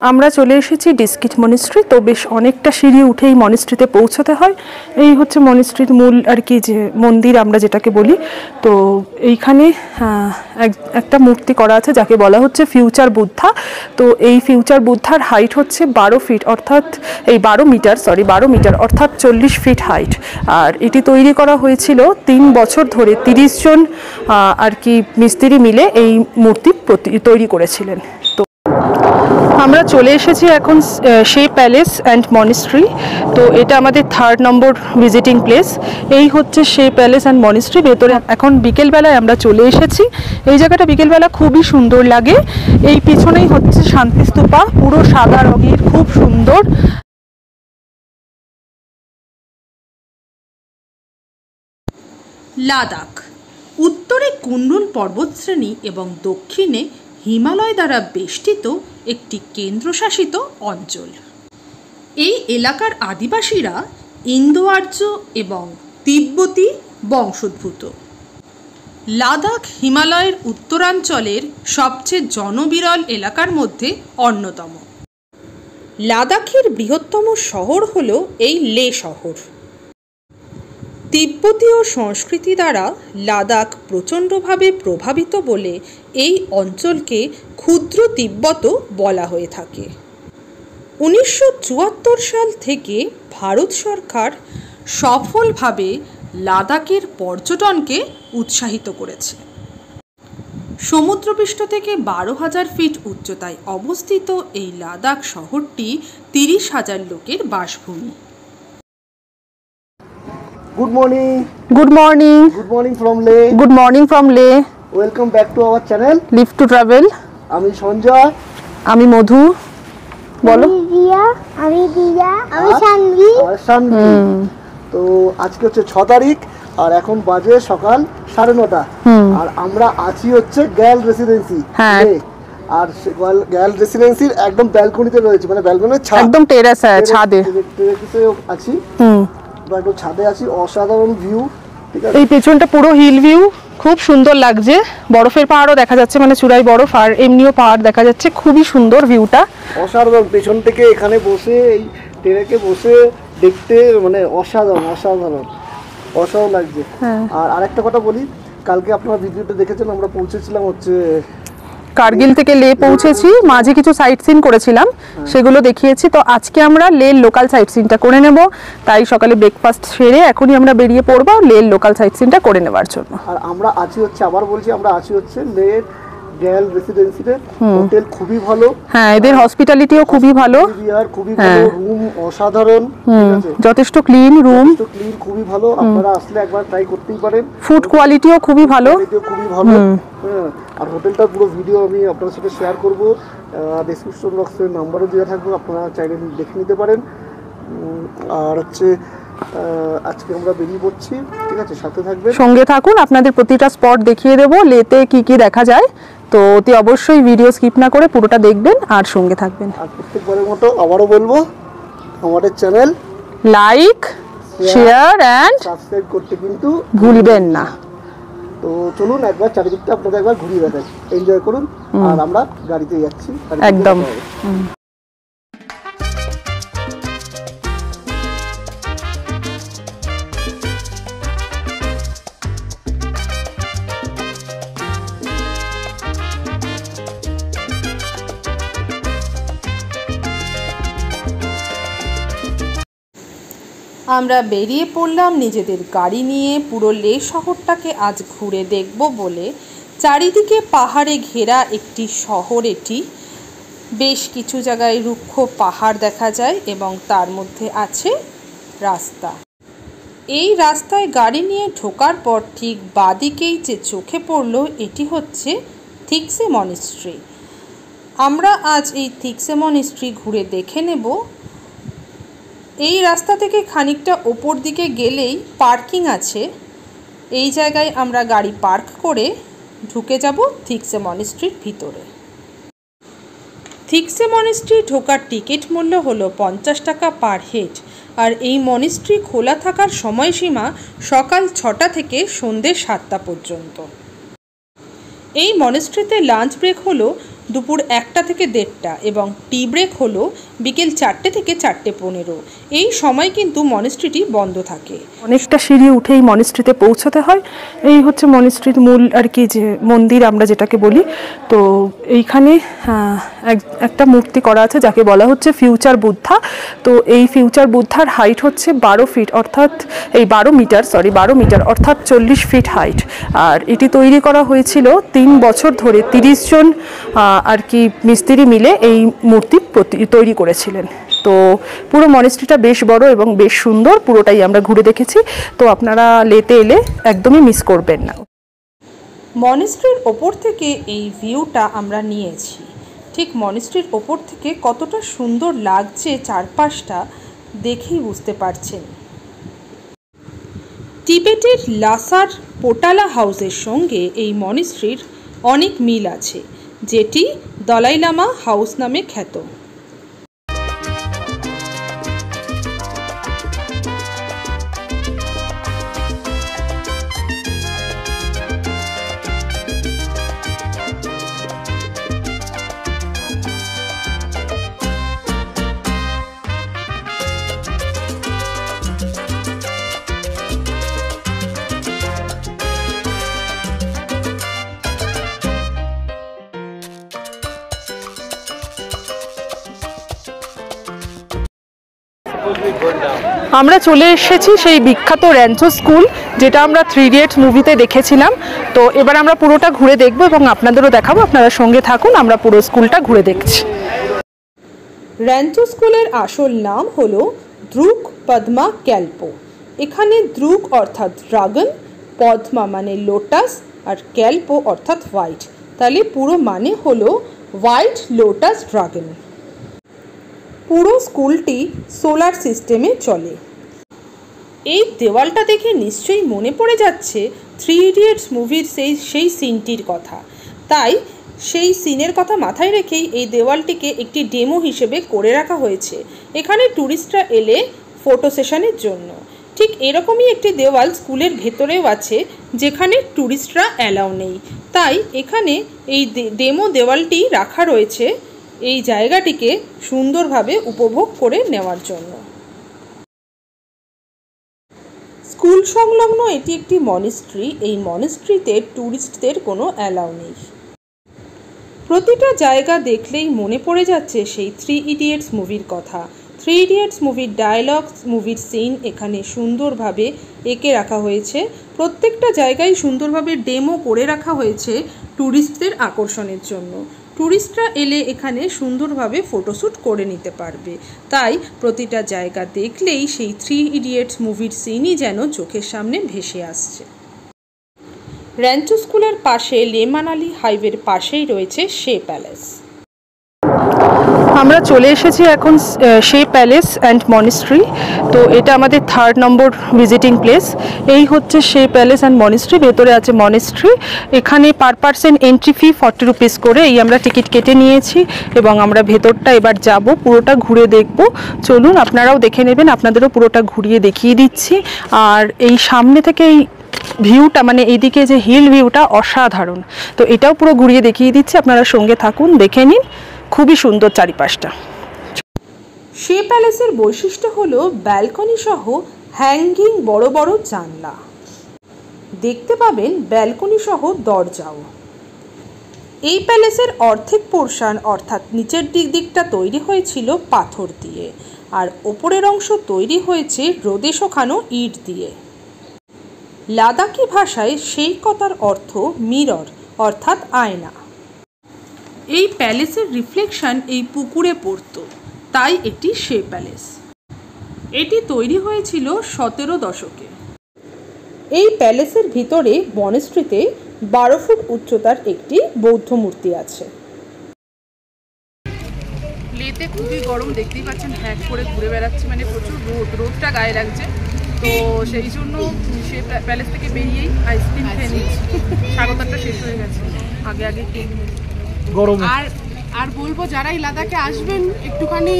আমরা চলে এসেছি ডিস্কিট মনিস্ট্রি। তো বেশ অনেকটা সিঁড়ি উঠেই মনিস্ট্রিতে পৌঁছতে হয়। এই হচ্ছে মনিস্ট্রির মূল আর কি যে মন্দির আমরা যেটাকে বলি। তো এইখানে একটা মূর্তি করা আছে যাকে বলা হচ্ছে ফিউচার বুদ্ধা। তো এই ফিউচার বুদ্ধার হাইট হচ্ছে 12 ফিট, অর্থাৎ এই 12 মিটার অর্থাৎ 40 ফিট হাইট। আর এটি তৈরি করা হয়েছিল 3 বছর ধরে 30 জন আর কি মিস্ত্রি মিলে এই মূর্তি তৈরি করেছিলেন। তো আমরা চলে এসেছি এখন শে প্যালেস অ্যান্ড মনিস্ট্রি। তো এটা আমাদের 3rd নম্বর ভিজিটিং প্লেস। এই হচ্ছে শে প্যালেস অ্যান্ড মনিস্ট্রি। ভেতরে এখন বিকেলবেলায় আমরা চলে এসেছি। এই জায়গাটা বিকেলবেলা খুবই সুন্দর লাগে। এই পিছনেই হচ্ছে শান্তিস্তূপা, পুরো সাদা রঙের, খুব সুন্দর। লাদাখ উত্তরে কুনলুন পর্বতশ্রেণী এবং দক্ষিণে হিমালয় দ্বারা বেষ্টিত একটি কেন্দ্রশাসিত অঞ্চল। এই এলাকার আদিবাসীরা ইন্দো আর্য এবং তিব্বতী বংশোদ্ভূত। লাদাখ হিমালয়ের উত্তরাঞ্চলের সবচেয়ে জনবিরল এলাকার মধ্যে অন্যতম। লাদাখের বৃহত্তম শহর হল এই লে শহর। তিব্বতীয় সংস্কৃতি দ্বারা লাদাখ প্রচণ্ডভাবে প্রভাবিত বলে এই অঞ্চলকে ক্ষুদ্র তিব্বত বলা হয়ে থাকে। 1974 সাল থেকে ভারত সরকার সফলভাবে লাদাখের পর্যটনকে উৎসাহিত করেছে। সমুদ্রপৃষ্ঠ থেকে 12,000 ফিট উচ্চতায় অবস্থিত এই লাদাখ শহরটি 30,000 লোকের বাসভূমি। Good morning. Good morning. Good morning from Leh. Good morning from Leh. Welcome back to our channel. Live to travel. আমি সঞ্জয়, আমি মধু। বলো। আমি দিয়া, আমি শানভি। তো আজকে হচ্ছে 6 তারিখ আর এখন বাজে সকাল 9:30। আর আমরা আছি হচ্ছে গ্যাল রেসিডেন্সি। হ্যাঁ। আর গ্যাল রেসিডেন্সির একদম ব্যালকনিতে রয়েছে, মানে ব্যালকনির ছাদ, একদম টেরাস আছে, ছাদে আছি। একদম ছাদে আছি, অসাধারণ ভিউ। ঠিক আছে, এই পেছনটা পুরো হিল ভিউ, খুব সুন্দর লাগছে। বরফের পাহাড়ও দেখা যাচ্ছে, মানে চূড়ায় বরফ, আর এমনিও পাহাড় দেখা যাচ্ছে। খুবই সুন্দর ভিউটা, অসাধারণ। পেছন থেকে এখানে বসে এই টেরেকে বসে দেখতে মানে অসাধারণ লাগছে। আর আরেকটা কথা বলি, কালকে আপনারা ভিডিওতে দেখেছেন আমরা পৌঁছেছিলাম হচ্ছে কার্গিল থেকে লে পৌঁছেছি। মাঝে কিছু সাইট সিন করেছিলাম, সেগুলো দেখিয়েছি। তো আজকে আমরা লের লোকাল সাইট সিনটা করে নেব। তাই সকালে ব্রেকফাস্ট সেরে এখনই আমরা বেরিয়ে পড়বো লের লোকাল সাইট সিনটা করে নেবার জন্য। আর আমরা আছি হচ্ছে, আবার বলছি, আমরা আছি হচ্ছে লের গ্যাল রেসিডেন্সিতে। হোটেল খুবই ভালো, হ্যাঁ, এদের হসপিটালিটিও খুবই ভালো, খুবই ভালো, রুম অসাধারণ, ঠিক আছে, যথেষ্ট ক্লিন রুম, খুবই ভালো। আপনারা আসলে একবার ট্রাই করতেই পারেন। ফুড কোয়ালিটিও খুবই ভালো। আর হোটেলটার পুরো ভিডিও আমি আপনার সাথে শেয়ার করব, ডেসক্রিপশন বক্সে নাম্বারও দেওয়া থাকবে, আপনারা চাইলে দেখে নিতে পারেন। আর হচ্ছে আজকে আমরা বেরিয়ে পড়ছি, ঠিক আছে, সাথে থাকবেন, সঙ্গে থাকুন। আপনাদের প্রতিটা স্পট দেখিয়ে দেবো লেতে কি কি দেখা যায়। তো অতি অবশ্যই ভিডিও স্কিপ না করে পুরোটা দেখবেন আর সঙ্গে থাকবেন। আর প্রত্যেকবারের মতো আবারও বলবো, আমাদের channel like, share and subscribe করতে কিন্তু ভুলবেন না। তো চলুন একবার চারিদিকটা আপনাদের একবার ঘুরিয়ে দেখাই, এনজয় করুন। আর আমরা গাড়িতে যাচ্ছি একদম। আমরা বেরিয়ে পড়লাম নিজেদের গাড়ি নিয়ে পুরো লে শহরটাকে আজ ঘুরে দেখব বলে। চারিদিকে পাহাড়ে ঘেরা একটি শহর এটি। বেশ কিছু জায়গায় রুক্ষ পাহাড় দেখা যায় এবং তার মধ্যে আছে রাস্তা। এই রাস্তায় গাড়ি নিয়ে ঢোকার পর ঠিক বাদিকেই যে চোখে পড়ল, এটি হচ্ছে থিক্সে মনিস্ট্রি। আমরা আজ এই থিক্সে মনিস্ট্রি ঘুরে দেখে নেব। এই রাস্তা থেকে খানিকটা ওপর দিকে গেলেই পার্কিং আছে। এই জায়গায় আমরা গাড়ি পার্ক করে ঢুকে যাব থিক্সে মনিস্ট্রির ভিতরে। থিক্সে মনিস্ট্রি ঢোকার টিকিট মূল্য হলো 50 টাকা পার হেড। আর এই মনিস্ট্রি খোলা থাকার সময়সীমা সকাল 6টা থেকে সন্ধ্যে 7টা পর্যন্ত। এই মনেস্ট্রিতে লাঞ্চ ব্রেক হলো দুপুর 1টা থেকে 1:30 এবং টি ব্রেক হলো বিকেল 4টে থেকে 4:15। এই সময় কিন্তু মনেস্ট্রিটি বন্ধ থাকে। অনেকটা সিঁড়ি উঠেই মনেস্ট্রিতে পৌঁছতে হয়। এই হচ্ছে মনেস্ট্রির মূল আর কি যে মন্দির আমরা যেটাকে বলি। তো এইখানে একটা মূর্তি করা আছে যাকে বলা হচ্ছে ফিউচার বুদ্ধা। তো এই ফিউচার বুদ্ধার হাইট হচ্ছে 12 ফিট অর্থাৎ 12 মিটার অর্থাৎ 40 ফিট হাইট। আর এটি তৈরি করা হয়েছিল 3 বছর ধরে 30 জন আর কি মিস্ত্রি মিলে এই মূর্তি তৈরি করেছিলেন। তো পুরো মনেস্ট্রিটা বেশ বড় এবং বেশ সুন্দর, পুরোটাই আমরা ঘুরে দেখেছি। তো আপনারা লেতে এলে একদমই মিস করবেন না। মনেস্ট্রির ওপর থেকে এই ভিউটা আমরা নিয়েছি। ঠিক মনেস্ট্রির ওপর থেকে কতটা সুন্দর লাগছে চারপাশটা দেখেই বুঝতে পারছেন। তিবেটের লাসার পোটালা হাউসের সঙ্গে এই মনেস্ট্রির অনেক মিল আছে, যেটি দলাই লামা হাউস নামে খ্যাত। আমরা চলে এসেছি সেই বিখ্যাত র্যাঞ্চো স্কুল, যেটা আমরা 3 ইডিয়টস মুভিতে দেখেছিলাম। তো এবার আমরা পুরোটা ঘুরে দেখব এবং আপনাদেরও দেখাবো। আপনারা সঙ্গে থাকুন, আমরা পুরো স্কুলটা ঘুরে দেখছি। র্যাঞ্চো স্কুলের আসল নাম হলো দ্রুক পদ্মা ক্যালপো। এখানে দ্রুক অর্থাৎ ড্রাগন, পদ্মা মানে লোটাস, আর ক্যালপো অর্থাৎ হোয়াইট। তাহলে পুরো মানে হলো হোয়াইট লোটাস ড্রাগন। পুরো স্কুলটি সোলার সিস্টেমে চলে। এই দেওয়ালটা দেখে নিশ্চয়ই মনে পড়ে যাচ্ছে 3 ইডিয়টস মুভির সেই সিনটির কথা। তাই সেই সিনের কথা মাথায় রেখেই এই দেওয়ালটিকে একটি ডেমো হিসেবে করে রাখা হয়েছে এখানে ট্যুরিস্টরা এলে ফটো সেশনের জন্য। ঠিক এরকমই একটি দেওয়াল স্কুলের ভেতরেও আছে, যেখানে ট্যুরিস্টরা অ্যালাউ নেই। তাই এখানে এই ডেমো দেওয়ালটি রাখা রয়েছে এই জায়গাটিকে সুন্দরভাবে উপভোগ করে নেওয়ার জন্য। স্কুল সংলগ্ন এটি একটি মনেস্ট্রি। এই মনেস্ট্রিতে ট্যুরিস্টদের কোনো অ্যালাউ নেই। প্রতিটা জায়গা দেখলেই মনে পড়ে যাচ্ছে সেই 3 ইডিয়টস মুভির কথা। 3 ইডিয়টস মুভির ডায়লগ, মুভির সিন এখানে সুন্দরভাবে এঁকে রাখা হয়েছে। প্রত্যেকটা জায়গায় সুন্দরভাবে ডেমো করে রাখা হয়েছে ট্যুরিস্টদের আকর্ষণের জন্য। ট্যুরিস্টরা এলে এখানে সুন্দরভাবে ফটোশ্যুট করে নিতে পারবে। তাই প্রতিটা জায়গা দেখলেই সেই 3 ইডিয়টস মুভির সিনই যেন চোখের সামনে ভেসে আসছে। র্যাঞ্চো স্কুলের পাশে লে মানালি হাইওয়ের পাশেই রয়েছে শে প্যালেস। আমরা চলে এসেছি এখন শে প্যালেস অ্যান্ড মনেস্ট্রি। তো এটা আমাদের 3rd নম্বর ভিজিটিং প্লেস। এই হচ্ছে শে প্যালেস অ্যান্ড মনেস্ট্রি। ভেতরে আছে মনেস্ট্রি। এখানে per person entry fee 40 rupees করে এই আমরা টিকিট কেটে নিয়েছি এবং আমরা ভেতরটা এবার যাব, পুরোটা ঘুরে দেখব। চলুন আপনারাও দেখে নেবেন, আপনাদেরও পুরোটা ঘুরিয়ে দেখিয়ে দিচ্ছি। আর এই সামনে থেকে এই ভিউটা মানে এইদিকে যে হিল ভিউটা অসাধারণ। তো এটাও পুরো ঘুরিয়ে দেখিয়ে দিচ্ছি, আপনারা সঙ্গে থাকুন, দেখে নিন। খুবই সুন্দর চারিপাশটা। শে প্যালেসের বৈশিষ্ট্য হলো ব্যালকনি সহ হ্যাঙ্গিং বড় বড় জানলা। দেখতে পাবেন ব্যালকনি সহ দরজাও। এই প্যালেসের অর্ধেক পোর্শন অর্থাৎ নিচের দিকটা তৈরি হয়েছিল পাথর দিয়ে, আর ওপরের অংশ তৈরি হয়েছে রোদে শুকানো ইট দিয়ে। লাদাখি ভাষায় সেই কথার অর্থ মিরর অর্থাৎ আয়না। এই প্যালেসের রিফ্লেকশন এই পুকুরে পড়ত, তাই এটি শে প্যালেস। এটি তৈরি হয়েছিল 17 দশকে। এই প্যালেসের ভিতরে মনেস্ট্রিতে 12 ফুট উচ্চতার একটি বৌদ্ধ মূর্তি আছে। লেতে খুবই গরম, দেখতেই পাচ্ছেন, হ্যাক করে ঘুরে বেড়াচ্ছে, মানে প্রচুর রোদটা গায়ে লাগছে। তো সেই জন্য সে প্যালেস থেকে বেরিয়েই আইসক্রিম খেয়ে নিচ্ছি। স্বাগতারটা শেষ হয়ে গেছে, আগে গরম। আর আর বলবো যারা এই লাদাখে আসবেন একটুখানি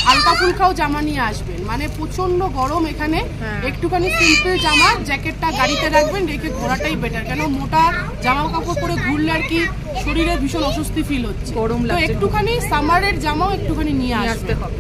হালকা ফুলকাও জামা নিয়ে আসবেন, মানে প্রচন্ড গরম এখানে। একটুখানি সিম্পল জামা জ্যাকেটটা গাড়িতে রাখবেন, রেখে ঘোরাটাই বেটার, কেন মোটা জামা কাপড় পরে ঘুরলে আর কি শরীরে ভীষণ অস্বস্তি ফিল হচ্ছে, গরম লাগছে। একটুখানি সামারের জামাও একটুখানি নিয়ে আসতে হবে।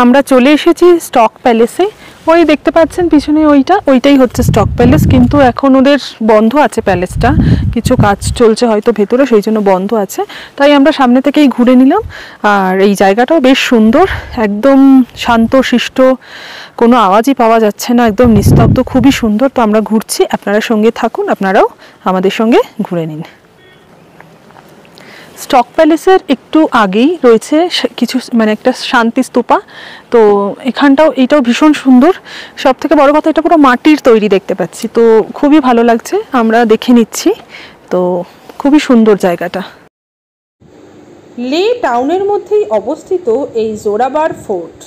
আমরা চলে এসেছি স্টক প্যালেসে। ওই দেখতে পাচ্ছেন পিছনে ওইটাই হচ্ছে স্টক প্যালেস, কিন্তু এখন ওদের বন্ধ আছে প্যালেসটা, কিছু কাজ চলছে হয়তো ভেতরে, সেই জন্য বন্ধ আছে। তাই আমরা সামনে থেকেই ঘুরে নিলাম। আর এই জায়গাটাও বেশ সুন্দর, একদম শান্ত শিষ্ট, কোনো আওয়াজই পাওয়া যাচ্ছে না, একদম নিস্তব্ধ, খুবই সুন্দর। তো আমরা ঘুরছি, আপনারা সঙ্গে থাকুন, আপনারাও আমাদের সঙ্গে ঘুরে নিন। স্টক প্যালেসের একটু আগেই রয়েছে কিছু মানে একটা শান্তি স্তূপা। তো এটাও ভীষণ সুন্দর। সব থেকে বড় কথা, এটা পুরো মাটির তৈরি দেখতে পাচ্ছি, তো খুবই ভালো লাগছে, আমরা দেখে নিচ্ছি। তো খুবই সুন্দর জায়গাটা। লে টাউনের মধ্যেই অবস্থিত এই জোরাবার ফোর্ট।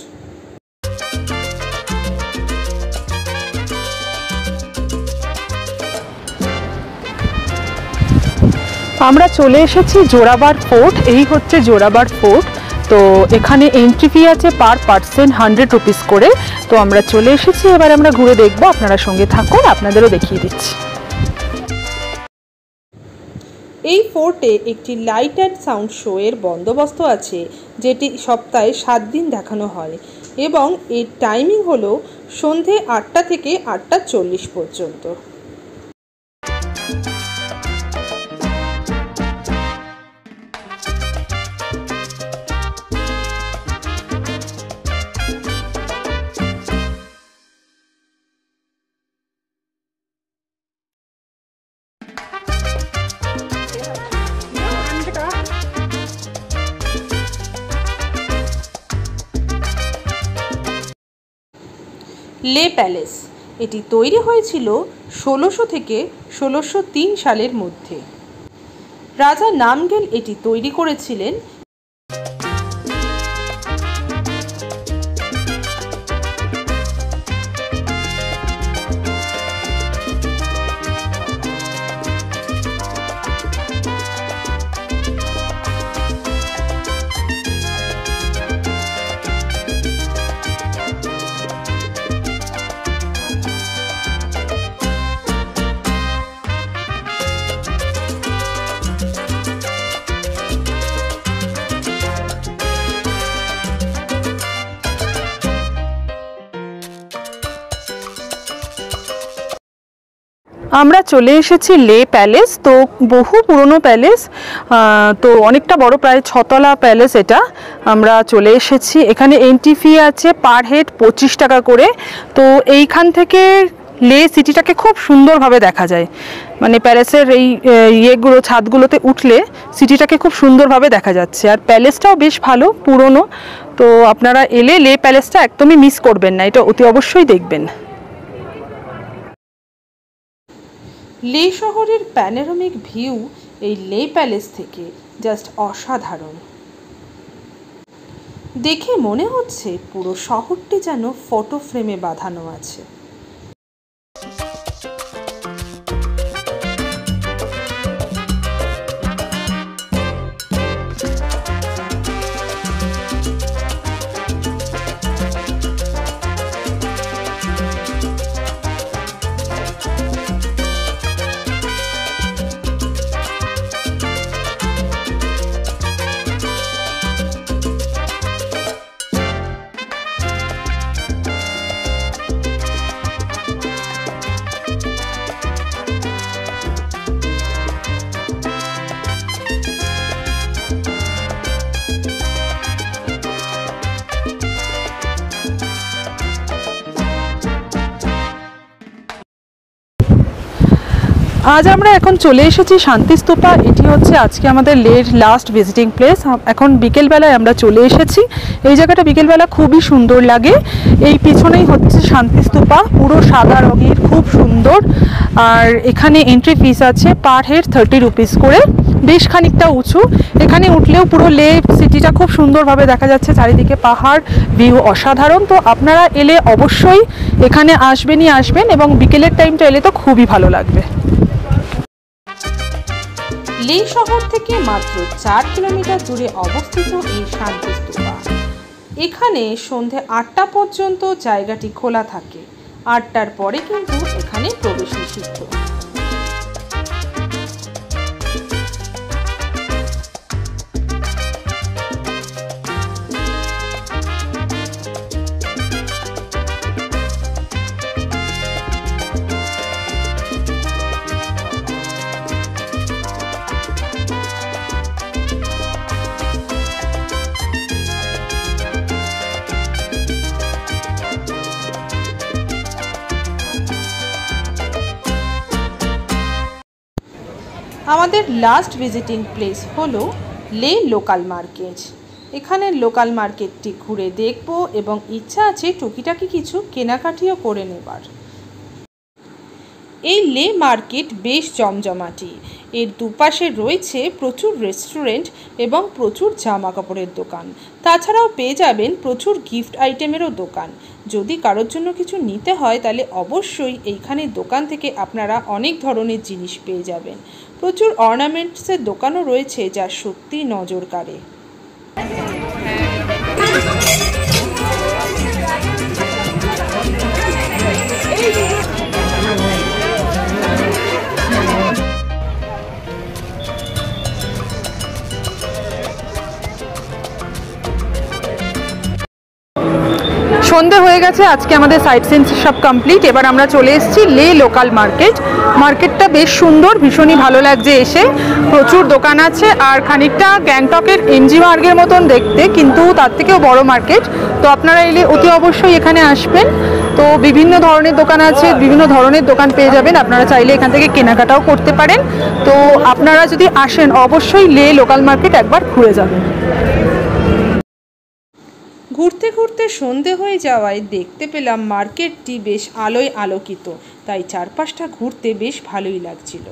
আমরা চলে এসেছি জোরাবার ফোর্ট। এই হচ্ছে জোরাবার ফোর্ট। তো এখানে এন্ট্রি ফি আছে পার পার্সন 100 রুপিস করে। তো আমরা চলে এসেছি, এবার আমরা ঘুরে দেখবো, আপনারা সঙ্গে থাকুন, আপনাদেরও দেখিয়ে দিচ্ছি। এই ফোর্টে একটি লাইট অ্যান্ড সাউন্ড শো এর বন্দোবস্ত আছে, যেটি সপ্তাহে 7 দিন দেখানো হয় এবং এর টাইমিং হলো সন্ধে 8টা থেকে 8:40 পর্যন্ত। লে প্যালেস এটি তৈরি হয়েছিল 1600 থেকে 1603 সালের মধ্যে। রাজা নামগেল এটি তৈরি করেছিলেন। আমরা চলে এসেছি লে প্যালেস। তো বহু পুরনো প্যালেস, তো অনেকটা বড়, প্রায় 6 তলা প্যালেস এটা। আমরা চলে এসেছি, এখানে এন্ট্রি ফি আছে পার হেড 25 টাকা করে। তো এইখান থেকে লে সিটিটাকে খুব সুন্দরভাবে দেখা যায়, মানে প্যালেসের এই ইয়েগুলো ছাদগুলোতে উঠলে সিটিটাকে খুব সুন্দরভাবে দেখা যাচ্ছে। আর প্যালেসটাও বেশ ভালো, পুরনো। তো আপনারা এলে লে প্যালেসটা একদমই মিস করবেন না, এটা অতি অবশ্যই দেখবেন। লে শহরের প্যানোরামিক ভিউ এই লে প্যালেস থেকে জাস্ট অসাধারণ। দেখে মনে হচ্ছে পুরো শহরটি যেন ফটো ফ্রেমে বাঁধানো আছে। আজ আমরা এখন চলে এসেছি শান্তিস্তূপা। এটি হচ্ছে আজকে আমাদের লের লাস্ট ভিজিটিং প্লেস। এখন বিকেলবেলায় আমরা চলে এসেছি। এই জায়গাটা বিকেলবেলা খুবই সুন্দর লাগে। এই পিছনেই হচ্ছে শান্তিস্তূপা, পুরো সাদা রঙের, খুব সুন্দর। আর এখানে এন্ট্রি ফিস আছে পার হেড 30 রুপিস করে, বেশ খানিকটা উঁচু। এখানে উঠলেও পুরো লে সিটিটা খুব সুন্দরভাবে দেখা যাচ্ছে, চারিদিকে পাহাড়, ভিউ অসাধারণ। তো আপনারা এলে অবশ্যই এখানে আসবেনই আসবেন, এবং বিকেলের টাইমটা এলে তো খুবই ভালো লাগবে। লে শহর থেকে মাত্র 4 কিলোমিটার দূরে অবস্থিত এই শান্তিস্তূপা। এখানে সন্ধে 8টা পর্যন্ত জায়গাটি খোলা থাকে। 8টার পরে কিন্তু এখানে প্রবেশ নিষিদ্ধ। আমাদের লাস্ট ভিজিটিং প্লেস হলো লে লোকাল মার্কেট। এখানে লোকাল মার্কেটটি ঘুরে দেখব এবং ইচ্ছা আছে টুকিটাকি কিছু কেনাকাটিও করে নেবার। এই লে মার্কেট বেশ জমজমাটি। এর দুপাশে রয়েছে প্রচুর রেস্টুরেন্ট এবং প্রচুর জামা কাপড়ের দোকান। তাছাড়াও পেয়ে যাবেন প্রচুর গিফট আইটেমেরও দোকান। যদি কারোর জন্য কিছু নিতে হয় তাহলে অবশ্যই এইখানে দোকান থেকে আপনারা অনেক ধরনের জিনিস পেয়ে যাবেন। প্রচুর অর্নামেন্টসের দোকানও রয়েছে যা সত্যি নজর কাড়ে। সন্ধে হয়ে গেছে, আজকে আমাদের সাইট সিন সব কমপ্লিট। এবার আমরা চলে এসেছি লে লোকাল মার্কেট। মার্কেটটা বেশ সুন্দর, ভীষণই ভালো লাগছে এসে। প্রচুর দোকান আছে, আর খানিকটা গ্যাংটকের এমজি মার্গের মতন দেখতে, কিন্তু তার থেকেও বড় মার্কেট। তো আপনারা এলে অতি অবশ্যই এখানে আসবেন। তো বিভিন্ন ধরনের দোকান আছে, বিভিন্ন ধরনের দোকান পেয়ে যাবেন। আপনারা চাইলে এখান থেকে কেনাকাটাও করতে পারেন। তো আপনারা যদি আসেন অবশ্যই লে লোকাল মার্কেট একবার ঘুরে যাবেন। ঘুরতে ঘুরতে সন্ধে হয়ে যাওয়ায় দেখতে পেলাম মার্কেটটি বেশ আলোয় আলোকিত, তাই চারপাশটা ঘুরতে বেশ ভালোই লাগছিল।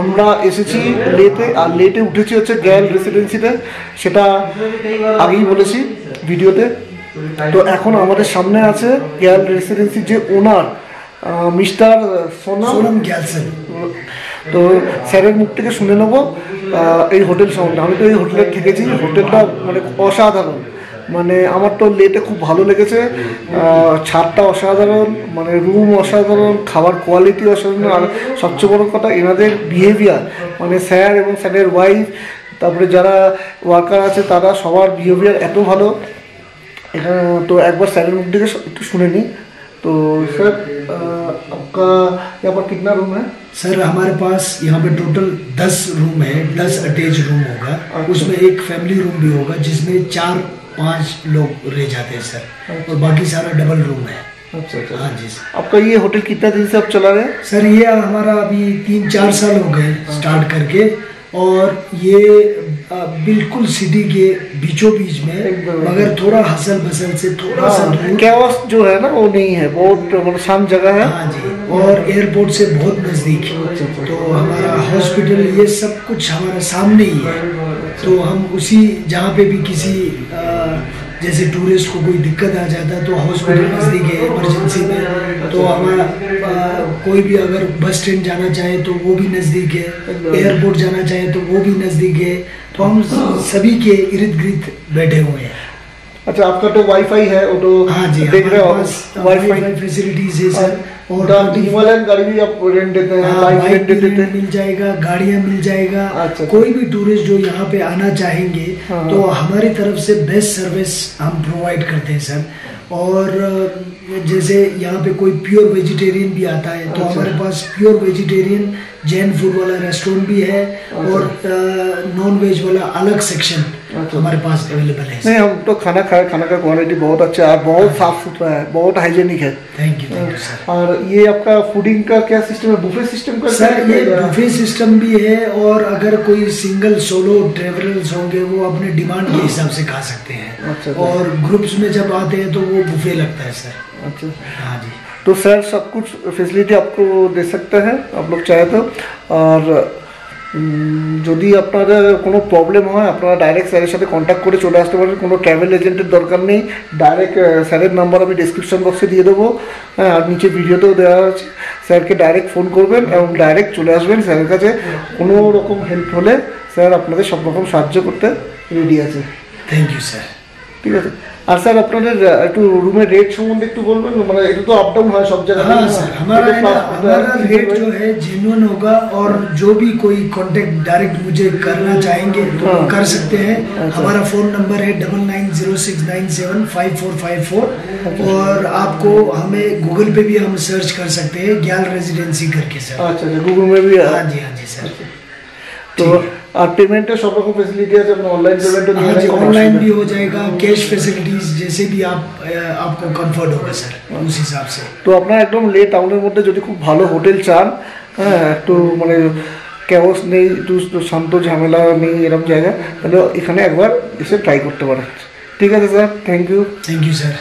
আমরা এসেছি লেতে, আর লেতে উঠেছি হচ্ছে গ্যাল রেসিডেন্সিতে, সেটা আগেই বলেছি ভিডিওতে। তো এখন আমাদের সামনে আছে গ্যাল রেসিডেন্সির যে ওনার মিস্টার সোনাম গ্যালসেন। তো স্যারের মুখ থেকে শুনে নেবো এই হোটেল সম্বন্ধে। আমি তো এই হোটেলে থেকেছি, হোটেলটা মানে অসাধারণ। মানে আমার তো লেতে খুব ভালো লেগেছে। ছাদটা অসাধারণ, মানে রুম অসাধারণ, খাবার কোয়ালিটি অসাধারণ, আর সবচেয়ে বড় কথা এনাদের বিহেভিয়ার, মানে স্যার এবং স্যারের ওয়াইফ, তারপরে যারা ওয়ার্কার আছে তারা সবার বিহেভিয়ার এত ভালো। তো একবার স্যারের মুখ থেকে একটু শুনে নিই। तो सर आपका यहाँ पर कितना रूम है? सर हमारे पास यहाँ पे टोटल 10 रूम है, 10 अटैच रूम होगा। अच्छा। उसमें एक फैमिली रूम भी होगा जिसमें 4-5 लोग रह जाते हैं सर। अच्छा। और बाकी सारा डबल रूम है। अच्छा अच्छा, हाँ जी सर। आपका ये होटल कितना दिन से आप चला रहे हैं? सर ये हमारा अभी 3-4 साल हो गए स्टार्ट करके, और ये बिल्कुल सिटी के बीचों बीच में, मगर थोड़ा हसल बसल से थोड़ा सा दूर। कैओस जो है ना वो नहीं है, बहुत मतलब शांत जगह है। हाँ जी, और एयरपोर्ट से बहुत नज़दीक। तो हमारा हॉस्पिटल ये सब कुछ हमारा सामने ही है। तो हम उसी जहाँ पे भी किसी जैसे टूरिस्ट को कोई दिक्कत आ जाता है तो हॉस्पिटल नज़दीक है इमरजेंसी में। तो हमारा कोई भी अगर बस स्टैंड जाना चाहे तो वो भी नज़दीक है, एयरपोर्ट जाना चाहे तो वो भी नज़दीक है। तो हम सभी के इर्द गिर्द बैठे हुए हैं। अच्छा, आपका तो वाईफाई है, वो तो हाँ जी, देख रहे हो वाईफाई फैसिलिटीज है सर। और हिमालयन गाड़ी भी आप रेंट देते हैं, बाइक रेंट देते हैं, मिल जाएगा, गाड़ियाँ मिल जाएगा। अच्छा, कोई भी टूरिस्ट जो यहाँ पे आना चाहेंगे तो हमारी तरफ से बेस्ट सर्विस हम प्रोवाइड करते हैं सर। और जैसे यहाँ पे कोई प्योर वेजिटेरियन भी आता है तो हमारे पास प्योर वेजिटेरियन जैन फूड वाला रेस्टोरेंट भी है, और नॉन वेज वाला अलग सेक्शन हमारे पास अवेलेबल है। नहीं, हम तो खाना खाए, खाना का क्वालिटी बहुत अच्छा है, बहुत साफ सुथरा है, बहुत हाइजेनिक है। Thank you sir. और ये आपका फूडिंग का क्या सिस्टम है, बुफे सिस्टम का? सर ये बुफे सिस्टम भी है, और अगर कोई सिंगल सोलो ट्रेवलर्स होंगे वो अपने डिमांड के हिसाब से खा सकते हैं। अच्छा। और ग्रुप्स में जब आते हैं तो वो बुफे लगता है सर। अच्छा। हाँ जी। तो सर सब कुछ फैसिलिटी आपको दे सकते हैं आप लोग चाहे तो। और যদি আপনাদের কোনো প্রবলেম হয় আপনারা ডাইরেক্ট স্যারের সাথে কন্ট্যাক্ট করে চলে আসতে পারেন, কোনো ট্রাভেল এজেন্টের দরকার নেই। ডাইরেক্ট স্যারের নাম্বার আমি ডিসক্রিপশন বক্সে দিয়ে দেবো, হ্যাঁ, আর নিচে ভিডিওতেও দেওয়া আছে। স্যারকে ডাইরেক্ট ফোন করবেন এবং ডাইরেক্ট চলে আসবেন স্যারের কাছে। কোনো রকম হেল্প হলে স্যার আপনাদের সব রকম সাহায্য করতে রেডি আছে। Thank you sir. ঠিক আছে। আর স্যার আপনাদের একটু রুমের রেট সম্বন্ধে একটু বলবেন, মানে এটা তো আপ डाउन হয় सब जगह। हाँ सर, हमारा रेट जो है जेन्युइन होगा, और जो भी कोई कांटेक्ट डायरेक्ट मुझे करना चाहेंगे तो कर सकते हैं। हमारा फ़ोन नंबर है 9906975454, और आपको हमें गूगल पे भी हम सर्च कर सकते हैं, ग्याल रेजिडेंसी करके सर। अच्छा, गूगल में भी? हाँ जी सर। तो और पेमेंट सब रकम फैसिलिटी है, जब ऑनलाइन पेमेंट तो हाँ जी, ऑनलाइन भी हो जाएगा, कैश फैसिलिटीज जैसे भी आपको कंफर्ट होगा सर, उस हिसाब से। তো আপনারা একদম লে টাউনের মধ্যে যদি খুব ভালো হোটেল চান, হ্যাঁ, একটু মানে ক্যাওস নেই, একটু শান্ত ঝামেলা নেই এরকম জায়গা, তাহলে এখানে একবার এসে ট্রাই করতে পারেন। ঠিক আছে sir, thank you. Thank you sir.